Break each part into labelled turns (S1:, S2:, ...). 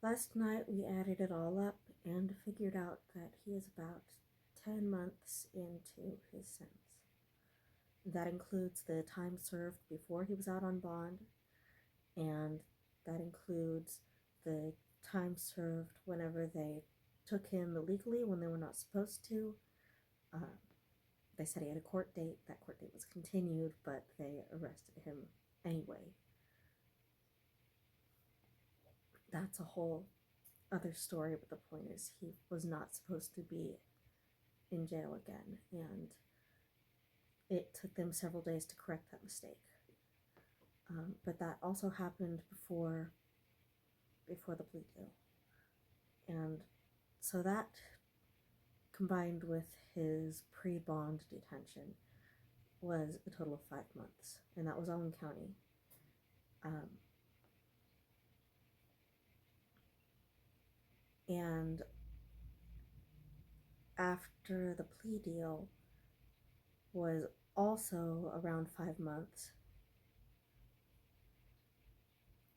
S1: Last night we added it all up and figured out that he is about 10 months into his sentence. That includes the time served before he was out on bond, and that includes the time served whenever they took him illegally when they were not supposed to. Uh, they said he had a court date. That court date was continued, but they arrested him anyway. That's a whole other story, but the point is he was not supposed to be in jail again, and it took them several days to correct that mistake. But that also happened before the plea deal, and so that combined with his pre-bond detention was a total of 5 months, and that was all in county. And after the plea deal was also around 5 months.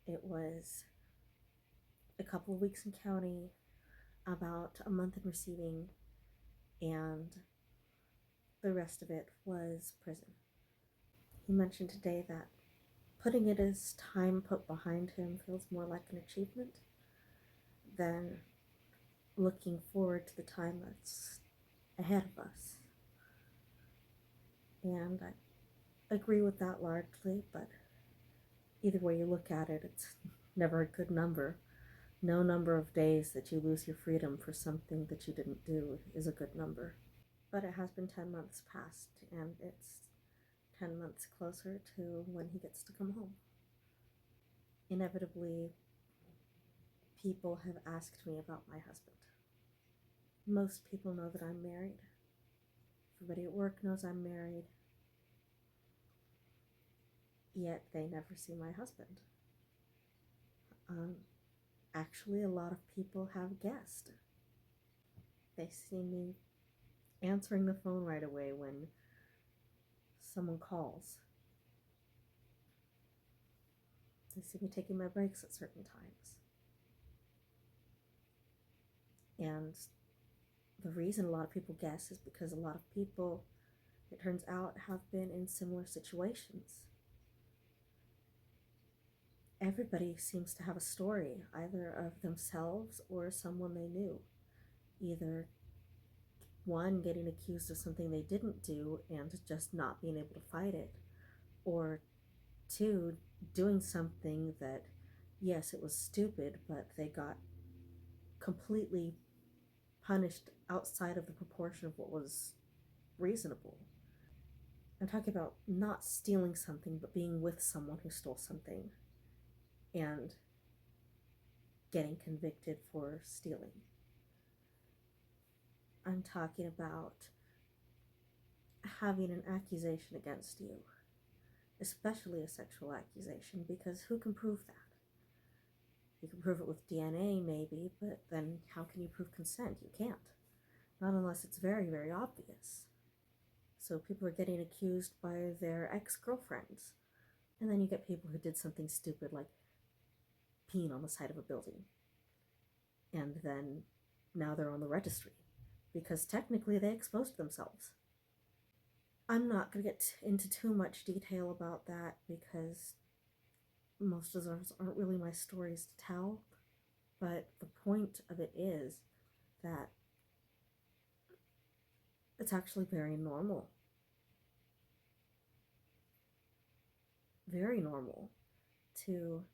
S1: It was a couple of weeks in county, about a month in receiving, and the rest of it was prison. He mentioned today that putting it as time put behind him feels more like an achievement than looking forward to the time that's ahead of us. And I agree with that largely, but either way you look at it, it's never a good number. No number of days that you lose your freedom for something that you didn't do is a good number. But it has been 10 months past, and it's 10 months closer to when he gets to come home. Inevitably, people have asked me about my husband. Most people know that I'm married. Everybody at work knows I'm married. Yet they never see my husband. Actually, a lot of people have guessed. They see me answering the phone right away when someone calls. They see me taking my breaks at certain times. And the reason a lot of people guess is because a lot of people, it turns out, have been in similar situations. Everybody seems to have a story, either of themselves or someone they knew. Either one, getting accused of something they didn't do and just not being able to fight it, or two, doing something that, yes, it was stupid, but they got completely punished outside of the proportion of what was reasonable. I'm talking about not stealing something, but being with someone who stole something and getting convicted for stealing. I'm talking about having an accusation against you, especially a sexual accusation, because who can prove that? You can prove it with DNA maybe, but then how can you prove consent? You can't. Not unless it's very, very obvious. So people are getting accused by their ex-girlfriends. And then you get people who did something stupid like peeing on the side of a building. And then now they're on the registry because technically they exposed themselves. I'm not going to get into too much detail about that because most of those aren't really my stories to tell. But the point of it is that it's actually very normal. Very normal to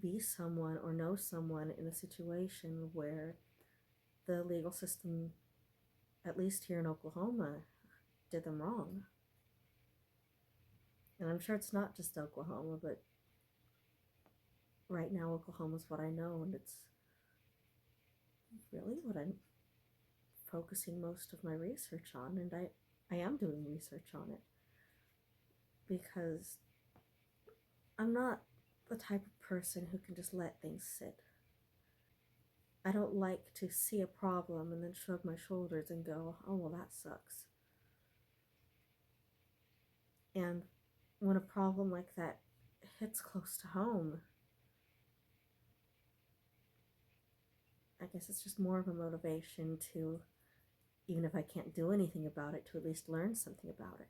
S1: be someone or know someone in a situation where the legal system, at least here in Oklahoma, did them wrong. And I'm sure it's not just Oklahoma, but right now Oklahoma's what I know, and it's really what I'm focusing most of my research on, and I am doing research on it because I'm not the type of person who can just let things sit. I don't like to see a problem and then shrug my shoulders and go, oh, well, that sucks. And when a problem like that hits close to home, guess it's just more of a motivation to, even if I can't do anything about it, to at least learn something about it.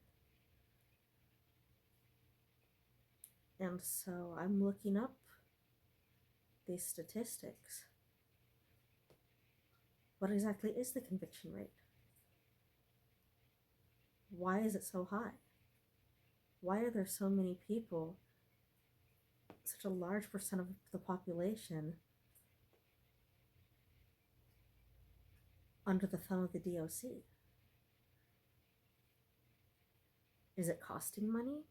S1: And so I'm looking up these statistics. What exactly is the conviction rate? Why is it so high? Why are there so many people, such a large percent of the population, under the thumb of the DOC? Is it costing money?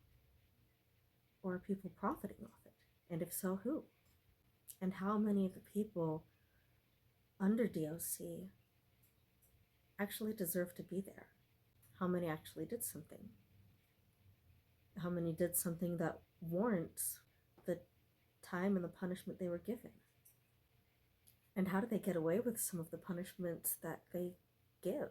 S1: Or are people profiting off it? And if so, who? And how many of the people under DOC actually deserve to be there? How many actually did something? How many did something that warrants the time and the punishment they were given? And how do they get away with some of the punishments that they give?